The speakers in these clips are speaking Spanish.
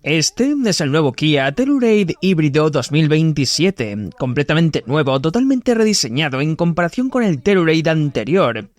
Este es el nuevo Kia Telluride híbrido 2027, completamente nuevo, totalmente rediseñado en comparación con el Telluride anterior.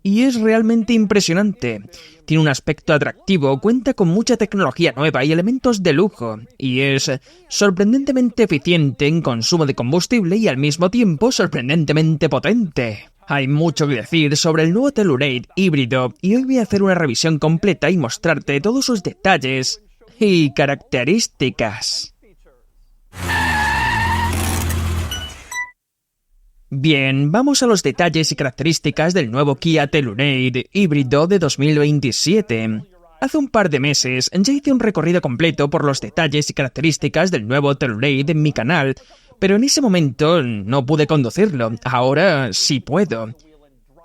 Y es realmente impresionante. Tiene un aspecto atractivo, cuenta con mucha tecnología nueva y elementos de lujo, y es sorprendentemente eficiente en consumo de combustible y al mismo tiempo sorprendentemente potente. Hay mucho que decir sobre el nuevo Telluride híbrido y hoy voy a hacer una revisión completa y mostrarte todos sus detalles y características. Bien, vamos a los detalles y características del nuevo Kia Telluride híbrido de 2027. Hace un par de meses ya hice un recorrido completo por los detalles y características del nuevo Telluride en mi canal, pero en ese momento no pude conducirlo, ahora sí puedo.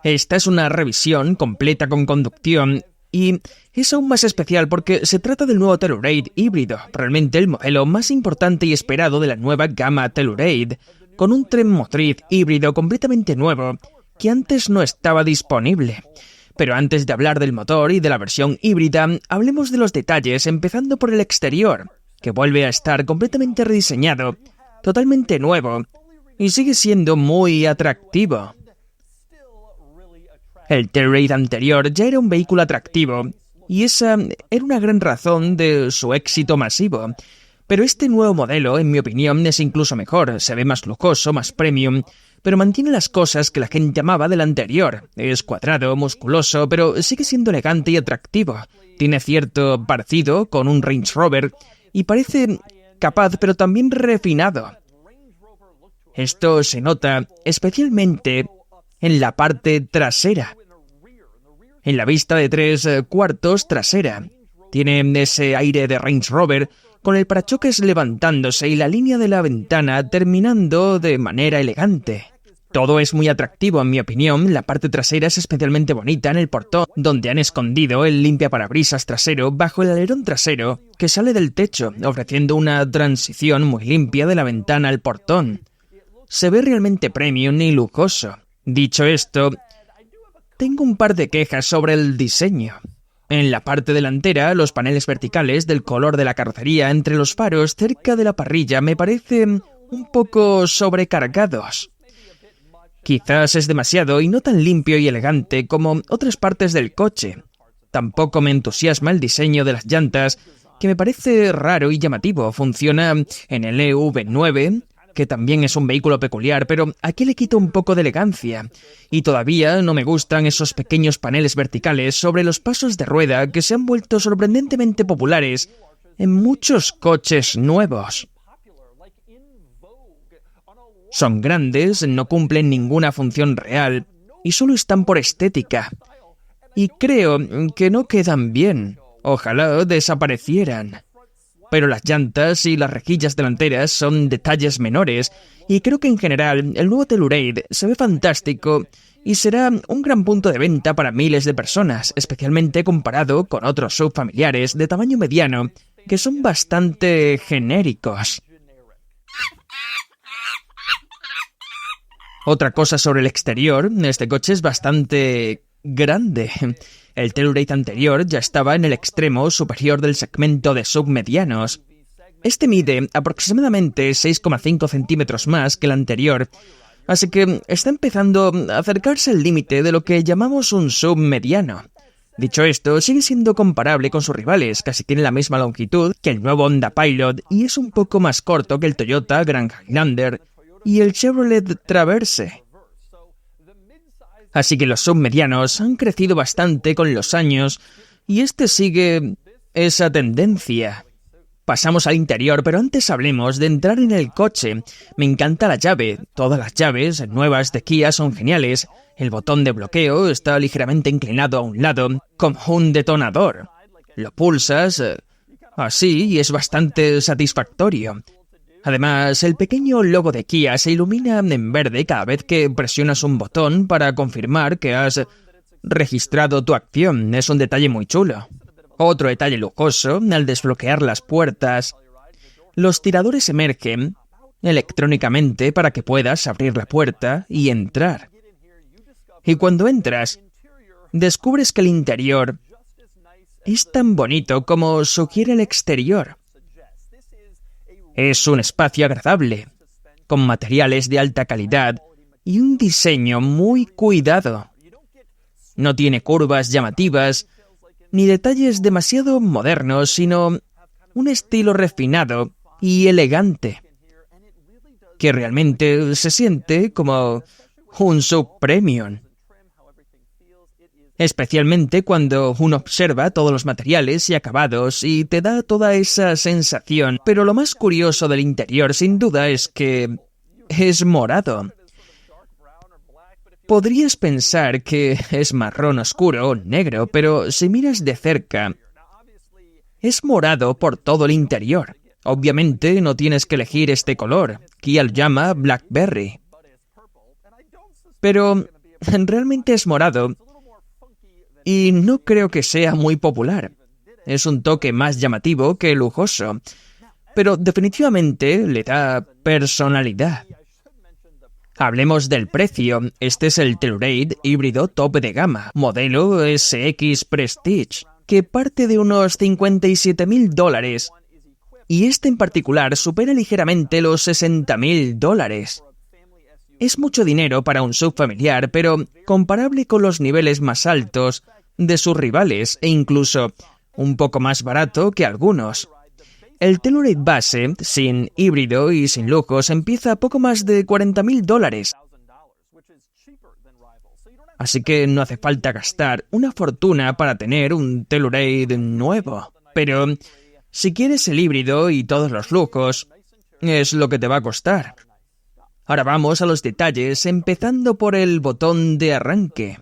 Esta es una revisión completa con conducción y es aún más especial porque se trata del nuevo Telluride híbrido, realmente el modelo más importante y esperado de la nueva gama Telluride, con un tren motriz híbrido completamente nuevo que antes no estaba disponible. Pero antes de hablar del motor y de la versión híbrida, hablemos de los detalles, empezando por el exterior, que vuelve a estar completamente rediseñado, totalmente nuevo, y sigue siendo muy atractivo. El Telluride anterior ya era un vehículo atractivo, y esa era una gran razón de su éxito masivo. Pero este nuevo modelo, en mi opinión, es incluso mejor, se ve más lujoso, más premium, pero mantiene las cosas que la gente amaba del anterior. Es cuadrado, musculoso, pero sigue siendo elegante y atractivo. Tiene cierto parecido con un Range Rover, y parece capaz, pero también refinado. Esto se nota especialmente en la parte trasera. En la vista de 3/4 trasera. Tiene ese aire de Range Rover, con el parachoques levantándose y la línea de la ventana terminando de manera elegante. Todo es muy atractivo en mi opinión, la parte trasera es especialmente bonita en el portón, donde han escondido el limpiaparabrisas trasero bajo el alerón trasero que sale del techo, ofreciendo una transición muy limpia de la ventana al portón. Se ve realmente premium y lujoso. Dicho esto, tengo un par de quejas sobre el diseño. En la parte delantera, los paneles verticales del color de la carrocería entre los faros cerca de la parrilla me parecen un poco sobrecargados. Quizás es demasiado y no tan limpio y elegante como otras partes del coche. Tampoco me entusiasma el diseño de las llantas, que me parece raro y llamativo. Funciona en el EV9, que también es un vehículo peculiar, pero aquí le quita un poco de elegancia. Y todavía no me gustan esos pequeños paneles verticales sobre los pasos de rueda que se han vuelto sorprendentemente populares en muchos coches nuevos. Son grandes, no cumplen ninguna función real y solo están por estética. Y creo que no quedan bien. Ojalá desaparecieran. Pero las llantas y las rejillas delanteras son detalles menores y creo que en general el nuevo Telluride se ve fantástico y será un gran punto de venta para miles de personas, especialmente comparado con otros subfamiliares de tamaño mediano que son bastante genéricos. Otra cosa sobre el exterior, este coche es bastante grande. El Telluride anterior ya estaba en el extremo superior del segmento de submedianos. Este mide aproximadamente 6,5 centímetros más que el anterior, así que está empezando a acercarse al límite de lo que llamamos un submediano. Dicho esto, sigue siendo comparable con sus rivales, casi tiene la misma longitud que el nuevo Honda Pilot y es un poco más corto que el Toyota Grand Highlander y el Chevrolet Traverse. Así que los submedianos han crecido bastante con los años y este sigue esa tendencia. Pasamos al interior, pero antes hablemos de entrar en el coche. Me encanta la llave. Todas las llaves nuevas de Kia son geniales. El botón de bloqueo está ligeramente inclinado a un lado, como un detonador. Lo pulsas así y es bastante satisfactorio. Además, el pequeño logo de Kia se ilumina en verde cada vez que presionas un botón para confirmar que has registrado tu acción. Es un detalle muy chulo. Otro detalle lujoso, al desbloquear las puertas, los tiradores emergen electrónicamente para que puedas abrir la puerta y entrar. Y cuando entras, descubres que el interior es tan bonito como sugiere el exterior. Es un espacio agradable, con materiales de alta calidad y un diseño muy cuidado. No tiene curvas llamativas ni detalles demasiado modernos, sino un estilo refinado y elegante, que realmente se siente como un sub-premium. Especialmente cuando uno observa todos los materiales y acabados y te da toda esa sensación. Pero lo más curioso del interior, sin duda, es que es morado. Podrías pensar que es marrón oscuro o negro, pero si miras de cerca, es morado por todo el interior. Obviamente no tienes que elegir este color. Kia lo llama Blackberry. Pero realmente es morado y no creo que sea muy popular. Es un toque más llamativo que lujoso, pero definitivamente le da personalidad. Hablemos del precio. Este es el Telluride híbrido tope de gama, modelo SX Prestige, que parte de unos $57.000. Y este en particular supera ligeramente los $60.000. Es mucho dinero para un SUV familiar, pero comparable con los niveles más altos de sus rivales e incluso un poco más barato que algunos. El Telluride base, sin híbrido y sin lujos, empieza a poco más de $40.000. Así que no hace falta gastar una fortuna para tener un Telluride nuevo. Pero si quieres el híbrido y todos los lujos, es lo que te va a costar. Ahora vamos a los detalles, empezando por el botón de arranque,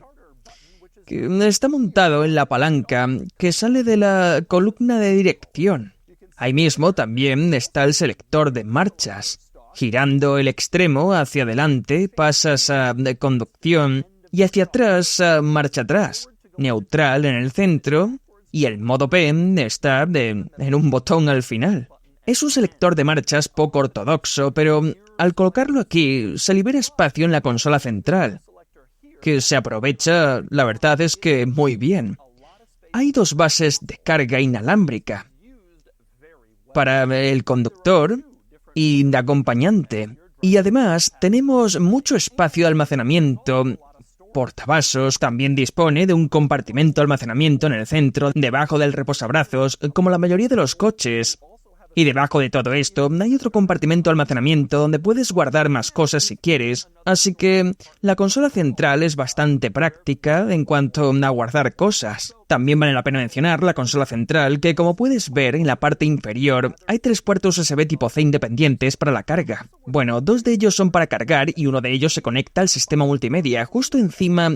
que está montado en la palanca que sale de la columna de dirección. Ahí mismo también está el selector de marchas. Girando el extremo hacia adelante pasas a conducción y hacia atrás a marcha atrás. Neutral en el centro y el modo P está en un botón al final. Es un selector de marchas poco ortodoxo, pero al colocarlo aquí se libera espacio en la consola central, que se aprovecha, la verdad es que muy bien. Hay dos bases de carga inalámbrica para el conductor y de acompañante. Y además tenemos mucho espacio de almacenamiento. Portavasos también dispone de un compartimento de almacenamiento en el centro, debajo del reposabrazos, como la mayoría de los coches. Y debajo de todo esto hay otro compartimento de almacenamiento donde puedes guardar más cosas si quieres, así que la consola central es bastante práctica en cuanto a guardar cosas. También vale la pena mencionar la consola central, que como puedes ver en la parte inferior hay 3 puertos USB tipo C independientes para la carga. Bueno, 2 de ellos son para cargar y uno de ellos se conecta al sistema multimedia. Justo encima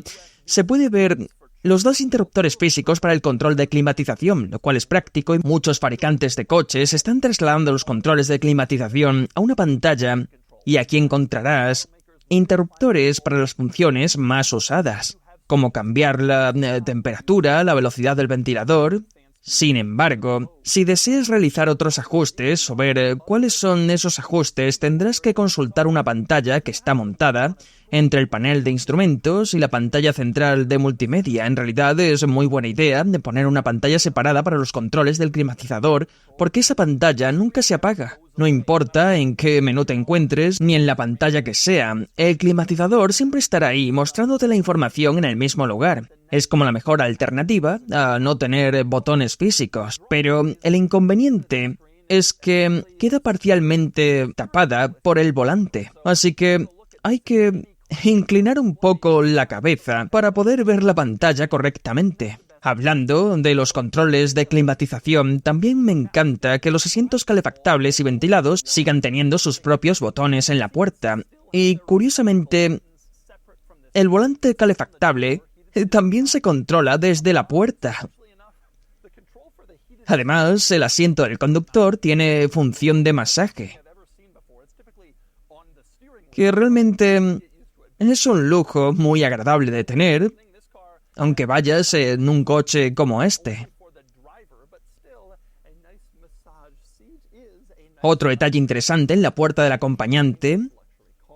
se puede ver los 2 interruptores físicos para el control de climatización, lo cual es práctico y muchos fabricantes de coches están trasladando los controles de climatización a una pantalla y aquí encontrarás interruptores para las funciones más usadas, como cambiar la temperatura, la velocidad del ventilador. Sin embargo, si deseas realizar otros ajustes o ver cuáles son esos ajustes, tendrás que consultar una pantalla que está montada entre el panel de instrumentos y la pantalla central de multimedia. En realidad es muy buena idea de poner una pantalla separada para los controles del climatizador, porque esa pantalla nunca se apaga. No importa en qué menú te encuentres ni en la pantalla que sea, el climatizador siempre estará ahí mostrándote la información en el mismo lugar. Es como la mejor alternativa a no tener botones físicos. Pero el inconveniente es que queda parcialmente tapada por el volante, así que hay que inclinar un poco la cabeza para poder ver la pantalla correctamente. Hablando de los controles de climatización, también me encanta que los asientos calefactables y ventilados sigan teniendo sus propios botones en la puerta. Y curiosamente, el volante calefactable también se controla desde la puerta. Además, el asiento del conductor tiene función de masaje, que realmente es un lujo muy agradable de tener, aunque vayas en un coche como este. Otro detalle interesante: en la puerta del acompañante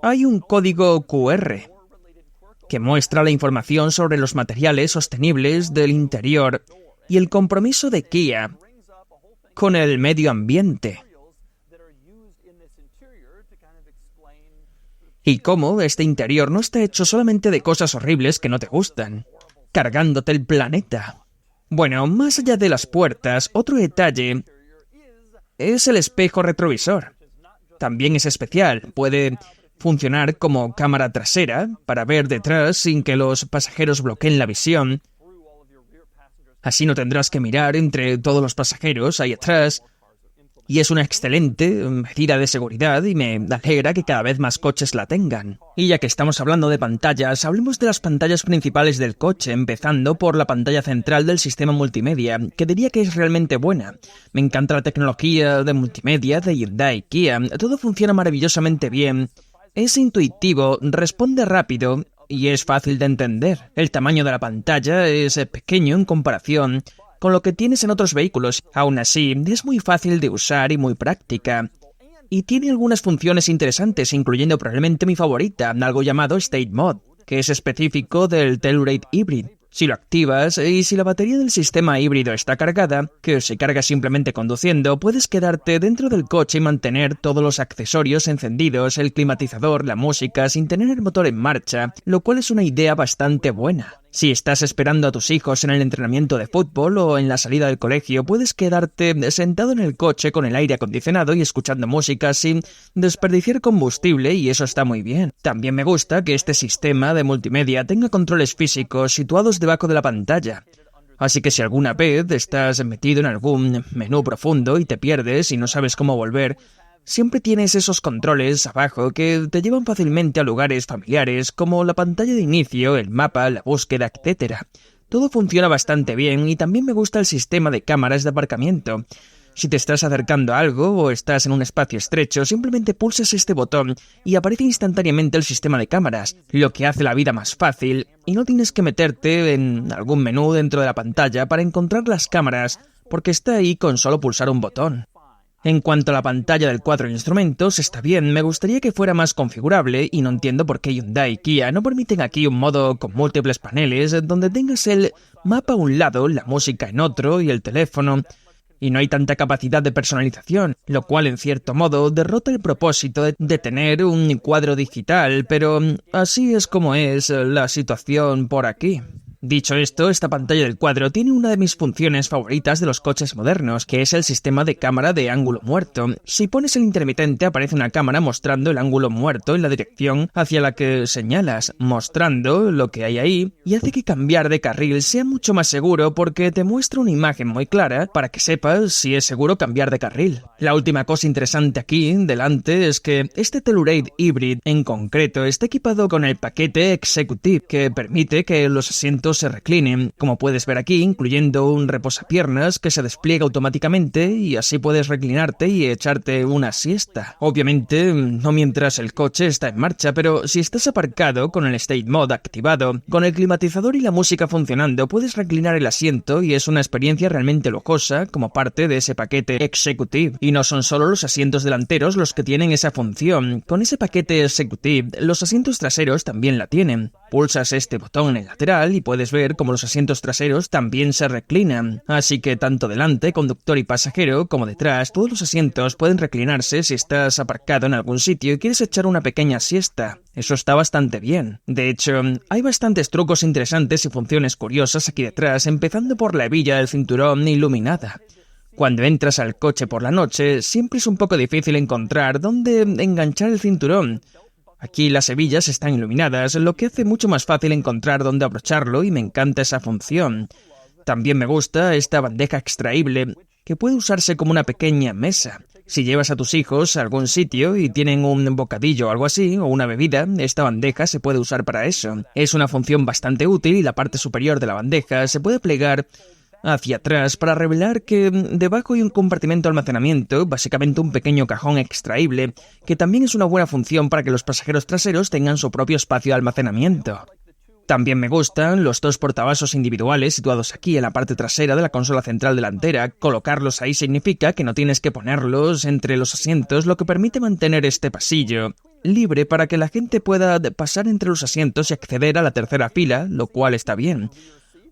hay un código QR que muestra la información sobre los materiales sostenibles del interior y el compromiso de Kia con el medio ambiente. Y cómo este interior no está hecho solamente de cosas horribles que no te gustan, cargándote el planeta. Bueno, más allá de las puertas, otro detalle es el espejo retrovisor. También es especial, puede funcionar como cámara trasera para ver detrás sin que los pasajeros bloqueen la visión. Así no tendrás que mirar entre todos los pasajeros ahí atrás. Y es una excelente medida de seguridad y me alegra que cada vez más coches la tengan. Y ya que estamos hablando de pantallas, hablemos de las pantallas principales del coche, empezando por la pantalla central del sistema multimedia, que diría que es realmente buena. Me encanta la tecnología de multimedia de Hyundai Kia, todo funciona maravillosamente bien. Es intuitivo, responde rápido y es fácil de entender. El tamaño de la pantalla es pequeño en comparación con lo que tienes en otros vehículos. Aún así, es muy fácil de usar y muy práctica. Y tiene algunas funciones interesantes, incluyendo probablemente mi favorita, algo llamado State Mode, que es específico del Telluride Hybrid. Si lo activas y si la batería del sistema híbrido está cargada, que se carga simplemente conduciendo, puedes quedarte dentro del coche y mantener todos los accesorios encendidos, el climatizador, la música, sin tener el motor en marcha, lo cual es una idea bastante buena. Si estás esperando a tus hijos en el entrenamiento de fútbol o en la salida del colegio, puedes quedarte sentado en el coche con el aire acondicionado y escuchando música sin desperdiciar combustible, y eso está muy bien. También me gusta que este sistema de multimedia tenga controles físicos situados debajo de la pantalla. Así que si alguna vez estás metido en algún menú profundo y te pierdes y no sabes cómo volver, siempre tienes esos controles abajo que te llevan fácilmente a lugares familiares como la pantalla de inicio, el mapa, la búsqueda, etc. Todo funciona bastante bien y también me gusta el sistema de cámaras de aparcamiento. Si te estás acercando a algo o estás en un espacio estrecho, simplemente pulsas este botón y aparece instantáneamente el sistema de cámaras, lo que hace la vida más fácil y no tienes que meterte en algún menú dentro de la pantalla para encontrar las cámaras, porque está ahí con solo pulsar un botón. En cuanto a la pantalla del cuadro de instrumentos, está bien, me gustaría que fuera más configurable y no entiendo por qué Hyundai y Kia no permiten aquí un modo con múltiples paneles donde tengas el mapa a un lado, la música en otro y el teléfono, y no hay tanta capacidad de personalización, lo cual en cierto modo derrota el propósito de tener un cuadro digital, pero así es como es la situación por aquí. Dicho esto, esta pantalla del cuadro tiene una de mis funciones favoritas de los coches modernos, que es el sistema de cámara de ángulo muerto. Si pones el intermitente, aparece una cámara mostrando el ángulo muerto en la dirección hacia la que señalas, mostrando lo que hay ahí, y hace que cambiar de carril sea mucho más seguro porque te muestra una imagen muy clara para que sepas si es seguro cambiar de carril. La última cosa interesante aquí, delante, es que este Telluride Hybrid en concreto está equipado con el paquete Executive, que permite que los asientos se reclinen, como puedes ver aquí, incluyendo un reposapiernas que se despliega automáticamente y así puedes reclinarte y echarte una siesta. Obviamente, no mientras el coche está en marcha, pero si estás aparcado con el State Mode activado, con el climatizador y la música funcionando, puedes reclinar el asiento y es una experiencia realmente lujosa como parte de ese paquete Executive. Y no son solo los asientos delanteros los que tienen esa función. Con ese paquete Executive, los asientos traseros también la tienen. Pulsas este botón en el lateral y puedes ver cómo los asientos traseros también se reclinan. Así que tanto delante, conductor y pasajero, como detrás, todos los asientos pueden reclinarse si estás aparcado en algún sitio y quieres echar una pequeña siesta. Eso está bastante bien. De hecho, hay bastantes trucos interesantes y funciones curiosas aquí detrás, empezando por la hebilla del cinturón iluminada. Cuando entras al coche por la noche, siempre es un poco difícil encontrar dónde enganchar el cinturón. Aquí las hebillas están iluminadas, lo que hace mucho más fácil encontrar dónde abrocharlo y me encanta esa función. También me gusta esta bandeja extraíble, que puede usarse como una pequeña mesa. Si llevas a tus hijos a algún sitio y tienen un bocadillo o algo así, o una bebida, esta bandeja se puede usar para eso. Es una función bastante útil y la parte superior de la bandeja se puede plegar hacia atrás para revelar que debajo hay un compartimento de almacenamiento, básicamente un pequeño cajón extraíble, que también es una buena función para que los pasajeros traseros tengan su propio espacio de almacenamiento. También me gustan los dos portavasos individuales situados aquí en la parte trasera de la consola central delantera. Colocarlos ahí significa que no tienes que ponerlos entre los asientos, lo que permite mantener este pasillo libre para que la gente pueda pasar entre los asientos y acceder a la tercera fila, lo cual está bien.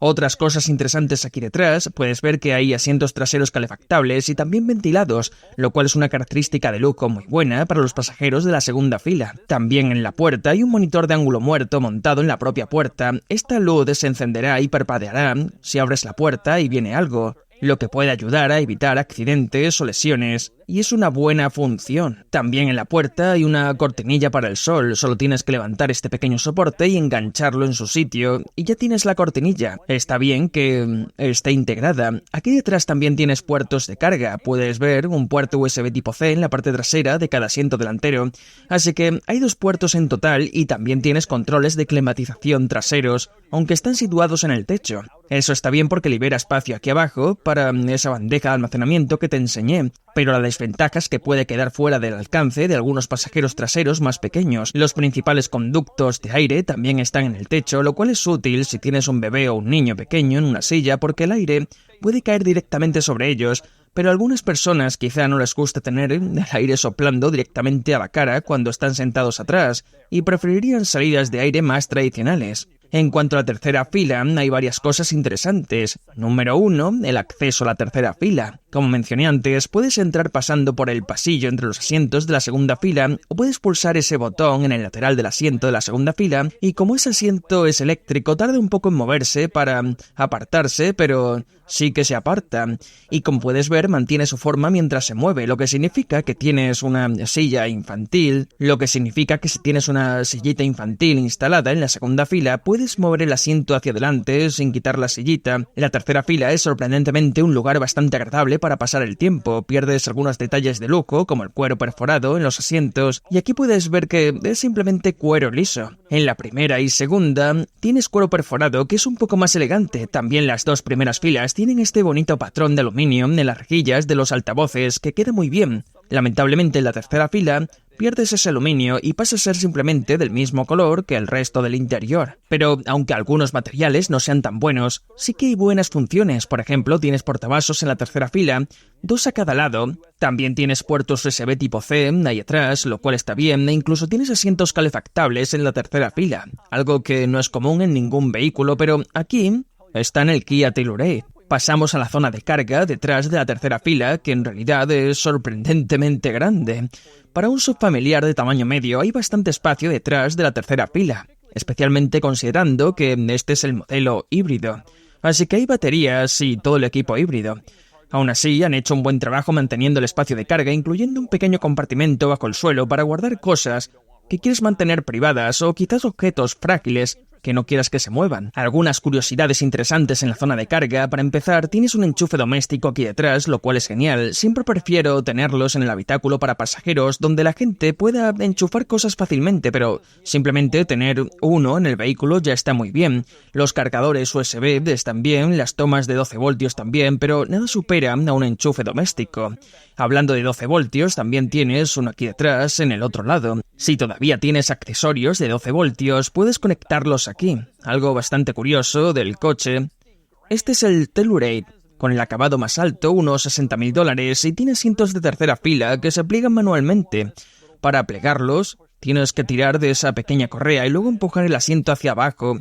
Otras cosas interesantes aquí detrás, puedes ver que hay asientos traseros calefactables y también ventilados, lo cual es una característica de lujo muy buena para los pasajeros de la segunda fila. También en la puerta hay un monitor de ángulo muerto montado en la propia puerta. Esta luz se encenderá y parpadeará si abres la puerta y viene algo, lo que puede ayudar a evitar accidentes o lesiones, y es una buena función. También en la puerta hay una cortinilla para el sol, solo tienes que levantar este pequeño soporte y engancharlo en su sitio, y ya tienes la cortinilla. Está bien que esté integrada. Aquí detrás también tienes puertos de carga, puedes ver un puerto USB tipo C en la parte trasera de cada asiento delantero, así que hay 2 puertos en total y también tienes controles de climatización traseros, aunque están situados en el techo. Eso está bien porque libera espacio aquí abajo para esa bandeja de almacenamiento que te enseñé, pero la desventaja es que puede quedar fuera del alcance de algunos pasajeros traseros más pequeños. Los principales conductos de aire también están en el techo, lo cual es útil si tienes un bebé o un niño pequeño en una silla porque el aire puede caer directamente sobre ellos, pero a algunas personas quizá no les gusta tener el aire soplando directamente a la cara cuando están sentados atrás y preferirían salidas de aire más tradicionales. En cuanto a la tercera fila, hay varias cosas interesantes. Número 1, el acceso a la tercera fila. Como mencioné antes, puedes entrar pasando por el pasillo entre los asientos de la segunda fila o puedes pulsar ese botón en el lateral del asiento de la segunda fila y como ese asiento es eléctrico tarda un poco en moverse para apartarse, pero sí que se aparta. Y como puedes ver, mantiene su forma mientras se mueve, lo que significa que tienes una silla infantil, lo que significa que si tienes una sillita infantil instalada en la segunda fila, puedes mover el asiento hacia adelante sin quitar la sillita. La tercera fila es sorprendentemente un lugar bastante agradable para pasar el tiempo. Pierdes algunos detalles de lujo, como el cuero perforado en los asientos, y aquí puedes ver que es simplemente cuero liso. En la primera y segunda tienes cuero perforado, que es un poco más elegante. También las 2 primeras filas tienen este bonito patrón de aluminio en las rejillas de los altavoces, que queda muy bien. Lamentablemente en la tercera fila pierdes ese aluminio y pasa a ser simplemente del mismo color que el resto del interior. Pero aunque algunos materiales no sean tan buenos, sí que hay buenas funciones. Por ejemplo, tienes portavasos en la tercera fila, 2 a cada lado. También tienes puertos USB tipo C ahí atrás, lo cual está bien, e incluso tienes asientos calefactables en la tercera fila, algo que no es común en ningún vehículo, pero aquí está en el Kia Telluride. Pasamos a la zona de carga detrás de la tercera fila, que en realidad es sorprendentemente grande. Para un subfamiliar de tamaño medio hay bastante espacio detrás de la tercera fila, especialmente considerando que este es el modelo híbrido. Así que hay baterías y todo el equipo híbrido. Aún así, han hecho un buen trabajo manteniendo el espacio de carga, incluyendo un pequeño compartimento bajo el suelo para guardar cosas que quieres mantener privadas o quizás objetos frágiles que no quieras que se muevan. Algunas curiosidades interesantes en la zona de carga. Para empezar, tienes un enchufe doméstico aquí detrás, lo cual es genial. Siempre prefiero tenerlos en el habitáculo para pasajeros, donde la gente pueda enchufar cosas fácilmente, pero simplemente tener uno en el vehículo ya está muy bien. Los cargadores USB están bien, las tomas de 12 voltios también, pero nada supera a un enchufe doméstico. Hablando de 12 voltios, también tienes uno aquí detrás, en el otro lado. Si todavía tienes accesorios de 12 voltios, puedes conectarlos aquí. Algo bastante curioso del coche. Este es el Telluride, con el acabado más alto, unos $60.000, y tiene asientos de tercera fila que se pliegan manualmente. Para plegarlos, tienes que tirar de esa pequeña correa y luego empujar el asiento hacia abajo.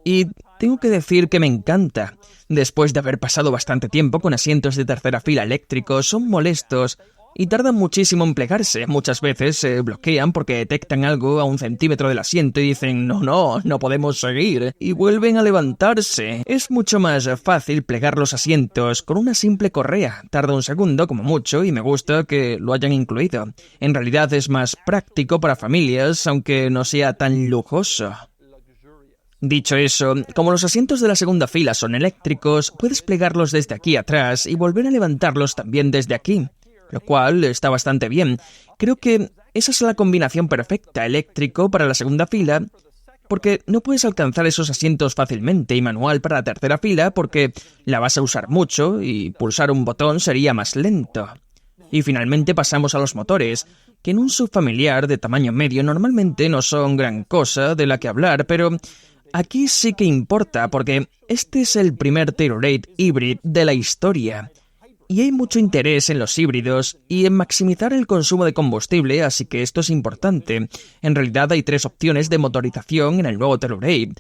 Y tengo que decir que me encanta. Después de haber pasado bastante tiempo con asientos de tercera fila eléctricos, son molestos y tardan muchísimo en plegarse. Muchas veces se bloquean porque detectan algo a 1 centímetro del asiento y dicen no podemos seguir, y vuelven a levantarse. Es mucho más fácil plegar los asientos con una simple correa. Tarda 1 segundo como mucho y me gusta que lo hayan incluido. En realidad es más práctico para familias, aunque no sea tan lujoso. Dicho eso, como los asientos de la segunda fila son eléctricos, puedes plegarlos desde aquí atrás y volver a levantarlos también desde aquí, lo cual está bastante bien. Creo que esa es la combinación perfecta, eléctrico para la segunda fila, porque no puedes alcanzar esos asientos fácilmente, y manual para la tercera fila porque la vas a usar mucho y pulsar un botón sería más lento. Y finalmente pasamos a los motores, que en un subfamiliar de tamaño medio normalmente no son gran cosa de la que hablar, pero aquí sí que importa, porque este es el primer Telluride híbrido de la historia. Y hay mucho interés en los híbridos y en maximizar el consumo de combustible, así que esto es importante. En realidad hay 3 opciones de motorización en el nuevo Telluride.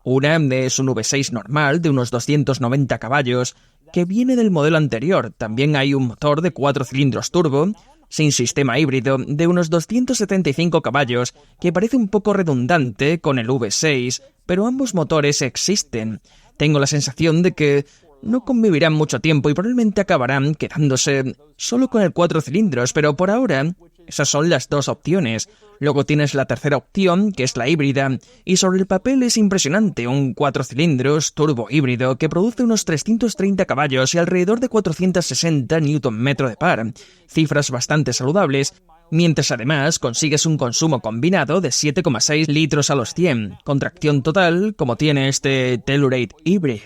Una es un V6 normal de unos 290 caballos, que viene del modelo anterior. También hay un motor de 4 cilindros turbo, sin sistema híbrido, de unos 275 caballos, que parece un poco redundante con el V6, pero ambos motores existen. Tengo la sensación de que no convivirán mucho tiempo y probablemente acabarán quedándose solo con el 4 cilindros, pero por ahora esas son las dos opciones. Luego tienes la tercera opción, que es la híbrida, y sobre el papel es impresionante, un 4 cilindros turbo híbrido que produce unos 330 caballos y alrededor de 460 Nm de par, cifras bastante saludables, mientras además consigues un consumo combinado de 7,6 litros a los 100, con tracción total como tiene este Telluride Hybrid.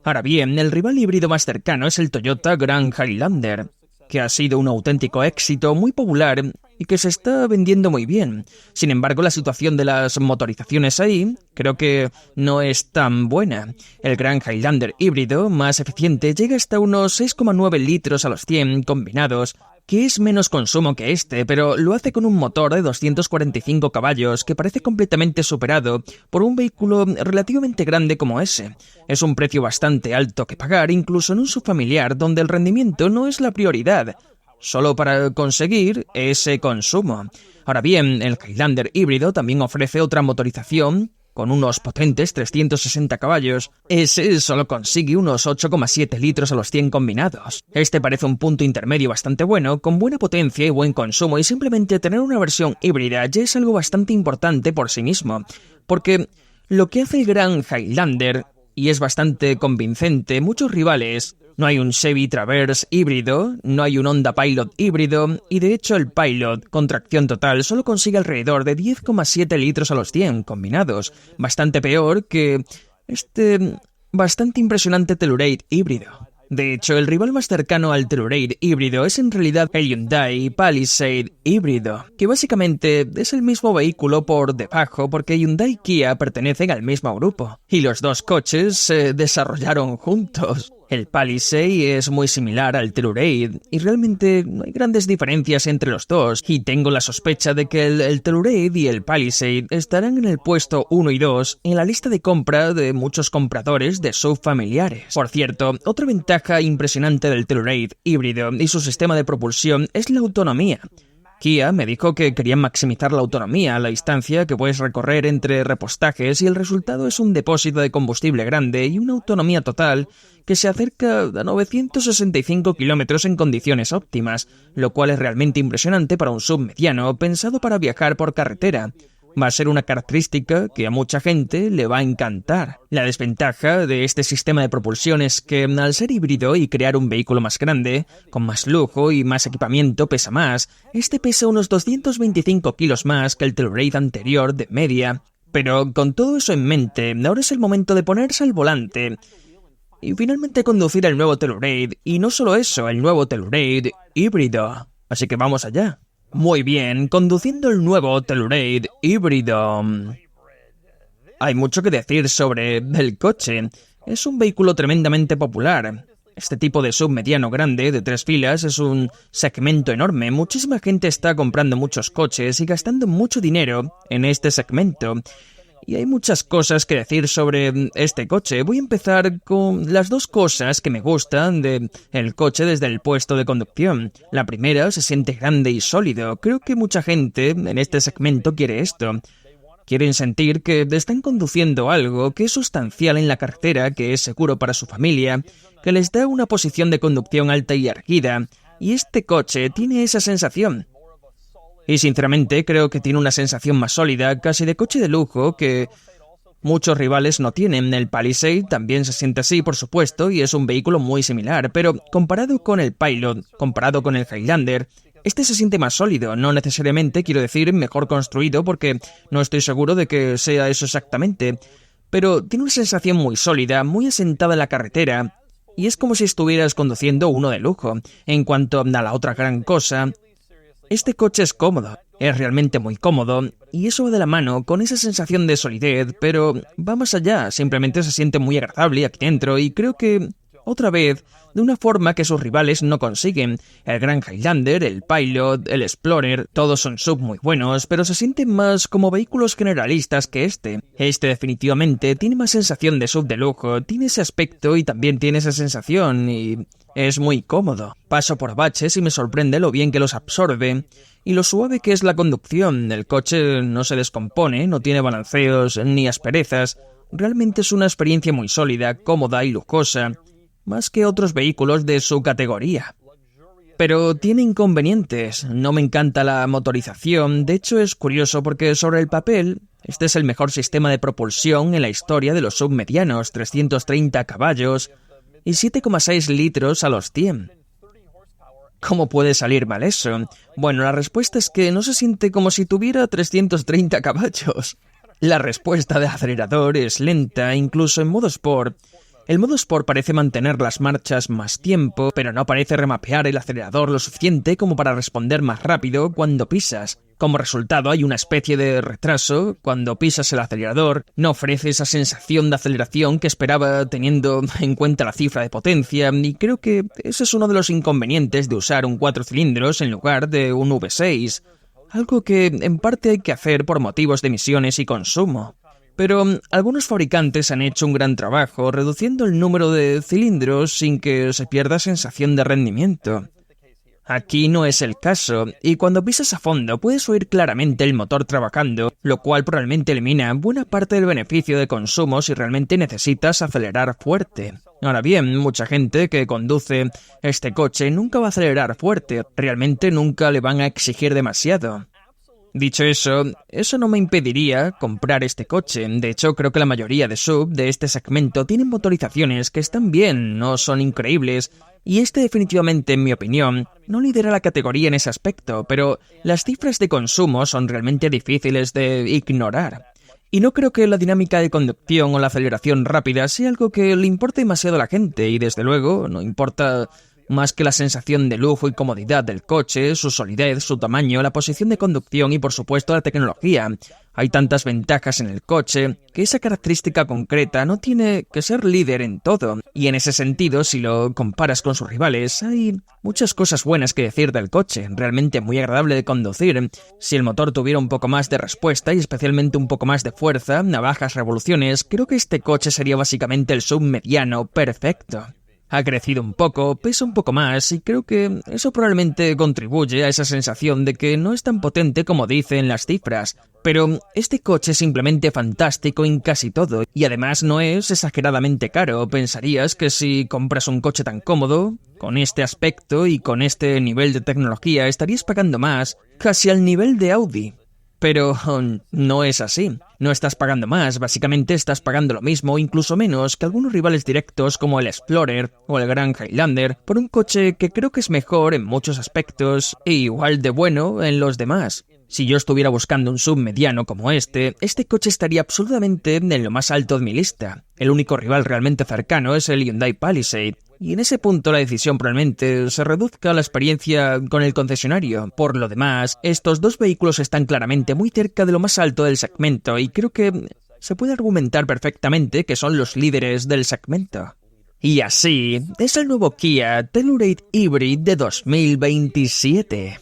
Ahora bien, el rival híbrido más cercano es el Toyota Grand Highlander, que ha sido un auténtico éxito, muy popular y que se está vendiendo muy bien. Sin embargo, la situación de las motorizaciones ahí creo que no es tan buena. El Grand Highlander híbrido más eficiente llega hasta unos 6,9 litros a los 100 combinados, que es menos consumo que este, pero lo hace con un motor de 245 caballos que parece completamente superado por un vehículo relativamente grande como ese. Es un precio bastante alto que pagar incluso en un subfamiliar donde el rendimiento no es la prioridad, solo para conseguir ese consumo. Ahora bien, el Highlander híbrido también ofrece otra motorización con unos potentes 360 caballos. Ese solo consigue unos 8,7 litros a los 100 combinados. Este parece un punto intermedio bastante bueno, con buena potencia y buen consumo, y simplemente tener una versión híbrida ya es algo bastante importante por sí mismo, porque lo que hace el Grand Highlander, y es bastante convincente, muchos rivales. No hay un Chevy Traverse híbrido, no hay un Honda Pilot híbrido, y de hecho el Pilot, con tracción total, solo consigue alrededor de 10,7 litros a los 100 combinados, bastante peor que este bastante impresionante Telluride híbrido. De hecho, el rival más cercano al Telluride híbrido es en realidad el Hyundai Palisade híbrido, que básicamente es el mismo vehículo por debajo porque Hyundai y Kia pertenecen al mismo grupo, y los dos coches se desarrollaron juntos. El Palisade es muy similar al Telluride y realmente no hay grandes diferencias entre los dos, y tengo la sospecha de que el Telluride y el Palisade estarán en el puesto 1 y 2 en la lista de compra de muchos compradores de subfamiliares. Por cierto, otra ventaja impresionante del Telluride híbrido y su sistema de propulsión es la autonomía. Kia me dijo que querían maximizar la autonomía, la distancia que puedes recorrer entre repostajes, y el resultado es un depósito de combustible grande y una autonomía total que se acerca a 965 kilómetros en condiciones óptimas, lo cual es realmente impresionante para un sub mediano pensado para viajar por carretera. Va a ser una característica que a mucha gente le va a encantar. La desventaja de este sistema de propulsión es que, al ser híbrido y crear un vehículo más grande, con más lujo y más equipamiento, pesa más. Este pesa unos 225 kilos más que el Telluride anterior de media. Pero con todo eso en mente, ahora es el momento de ponerse al volante y finalmente conducir el nuevo Telluride, y no solo eso, el nuevo Telluride híbrido. Así que vamos allá. Muy bien, conduciendo el nuevo Telluride híbrido. Hay mucho que decir sobre el coche. Es un vehículo tremendamente popular. Este tipo de sub mediano grande de 3 filas es un segmento enorme. Muchísima gente está comprando muchos coches y gastando mucho dinero en este segmento. Y hay muchas cosas que decir sobre este coche. Voy a empezar con las dos cosas que me gustan del coche desde el puesto de conducción. La primera, se siente grande y sólido. Creo que mucha gente en este segmento quiere esto. Quieren sentir que están conduciendo algo que es sustancial en la carretera, que es seguro para su familia, que les da una posición de conducción alta y erguida. Y este coche tiene esa sensación. Y sinceramente creo que tiene una sensación más sólida, casi de coche de lujo, que muchos rivales no tienen. El Palisade también se siente así, por supuesto, y es un vehículo muy similar, pero comparado con el Pilot, comparado con el Highlander, este se siente más sólido, no necesariamente quiero decir mejor construido, porque no estoy seguro de que sea eso exactamente, pero tiene una sensación muy sólida, muy asentada en la carretera, y es como si estuvieras conduciendo uno de lujo. En cuanto a la otra gran cosa, este coche es cómodo, es realmente muy cómodo, y eso va de la mano con esa sensación de solidez, pero va más allá, simplemente se siente muy agradable aquí dentro, y creo que otra vez, de una forma que sus rivales no consiguen. El Grand Highlander, el Pilot, el Explorer, todos son SUV muy buenos, pero se sienten más como vehículos generalistas que este. Este definitivamente tiene más sensación de SUV de lujo, tiene ese aspecto y también tiene esa sensación y es muy cómodo. Paso por baches y me sorprende lo bien que los absorbe y lo suave que es la conducción. El coche no se descompone, no tiene balanceos ni asperezas. Realmente es una experiencia muy sólida, cómoda y lujosa, más que otros vehículos de su categoría. Pero tiene inconvenientes. No me encanta la motorización. De hecho, es curioso porque sobre el papel, este es el mejor sistema de propulsión en la historia de los submedianos, 330 caballos y 7,6 litros a los 100. ¿Cómo puede salir mal eso? Bueno, la respuesta es que no se siente como si tuviera 330 caballos. La respuesta del acelerador es lenta, incluso en modo Sport. El modo Sport parece mantener las marchas más tiempo, pero no parece remapear el acelerador lo suficiente como para responder más rápido cuando pisas. Como resultado, hay una especie de retraso. Cuando pisas el acelerador, no ofrece esa sensación de aceleración que esperaba teniendo en cuenta la cifra de potencia, y creo que ese es uno de los inconvenientes de usar un 4 cilindros en lugar de un V6. Algo que en parte hay que hacer por motivos de emisiones y consumo. Pero algunos fabricantes han hecho un gran trabajo reduciendo el número de cilindros sin que se pierda sensación de rendimiento. Aquí no es el caso, y cuando pisas a fondo puedes oír claramente el motor trabajando, lo cual probablemente elimina buena parte del beneficio de consumo si realmente necesitas acelerar fuerte. Ahora bien, mucha gente que conduce este coche nunca va a acelerar fuerte, realmente nunca le van a exigir demasiado. Dicho eso no me impediría comprar este coche. De hecho, creo que la mayoría de SUV de este segmento tienen motorizaciones que están bien, no son increíbles, y este definitivamente, en mi opinión, no lidera la categoría en ese aspecto, pero las cifras de consumo son realmente difíciles de ignorar. Y no creo que la dinámica de conducción o la aceleración rápida sea algo que le importe demasiado a la gente, y desde luego no importa más que la sensación de lujo y comodidad del coche, su solidez, su tamaño, la posición de conducción y por supuesto la tecnología. Hay tantas ventajas en el coche que esa característica concreta no tiene que ser líder en todo. Y en ese sentido, si lo comparas con sus rivales, hay muchas cosas buenas que decir del coche, realmente muy agradable de conducir. Si el motor tuviera un poco más de respuesta y especialmente un poco más de fuerza, a bajas revoluciones, creo que este coche sería básicamente el submediano perfecto. Ha crecido un poco, pesa un poco más y creo que eso probablemente contribuye a esa sensación de que no es tan potente como dicen las cifras. Pero este coche es simplemente fantástico en casi todo y además no es exageradamente caro. Pensarías que si compras un coche tan cómodo, con este aspecto y con este nivel de tecnología, estarías pagando más, casi al nivel de Audi. Pero no es así. No estás pagando más, básicamente estás pagando lo mismo o incluso menos que algunos rivales directos como el Explorer o el Grand Highlander por un coche que creo que es mejor en muchos aspectos e igual de bueno en los demás. Si yo estuviera buscando un SUV mediano como este coche estaría absolutamente en lo más alto de mi lista. El único rival realmente cercano es el Hyundai Palisade. Y en ese punto la decisión probablemente se reduzca a la experiencia con el concesionario. Por lo demás, estos dos vehículos están claramente muy cerca de lo más alto del segmento y creo que se puede argumentar perfectamente que son los líderes del segmento. Y así, es el nuevo Kia Telluride Hybrid de 2027.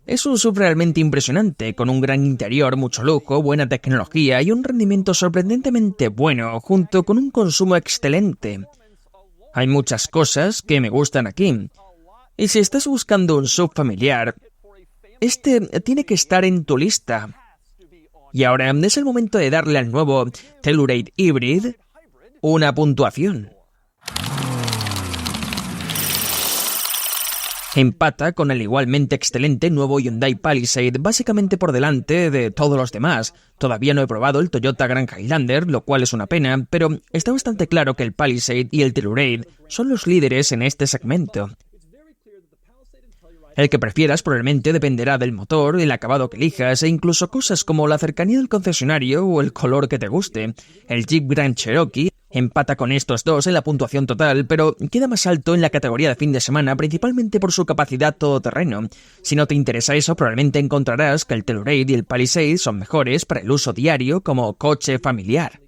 Es un SUV realmente impresionante, con un gran interior, mucho lujo, buena tecnología y un rendimiento sorprendentemente bueno, junto con un consumo excelente. Hay muchas cosas que me gustan aquí. Y si estás buscando un SUV familiar, este tiene que estar en tu lista. Y ahora es el momento de darle al nuevo Telluride Hybrid una puntuación. Empata con el igualmente excelente nuevo Hyundai Palisade, básicamente por delante de todos los demás. Todavía no he probado el Toyota Grand Highlander, lo cual es una pena, pero está bastante claro que el Palisade y el Telluride son los líderes en este segmento. El que prefieras probablemente dependerá del motor, el acabado que elijas e incluso cosas como la cercanía del concesionario o el color que te guste. El Jeep Grand Cherokee empata con estos dos en la puntuación total, pero queda más alto en la categoría de fin de semana, principalmente por su capacidad todoterreno. Si no te interesa eso, probablemente encontrarás que el Telluride y el Palisade son mejores para el uso diario como coche familiar.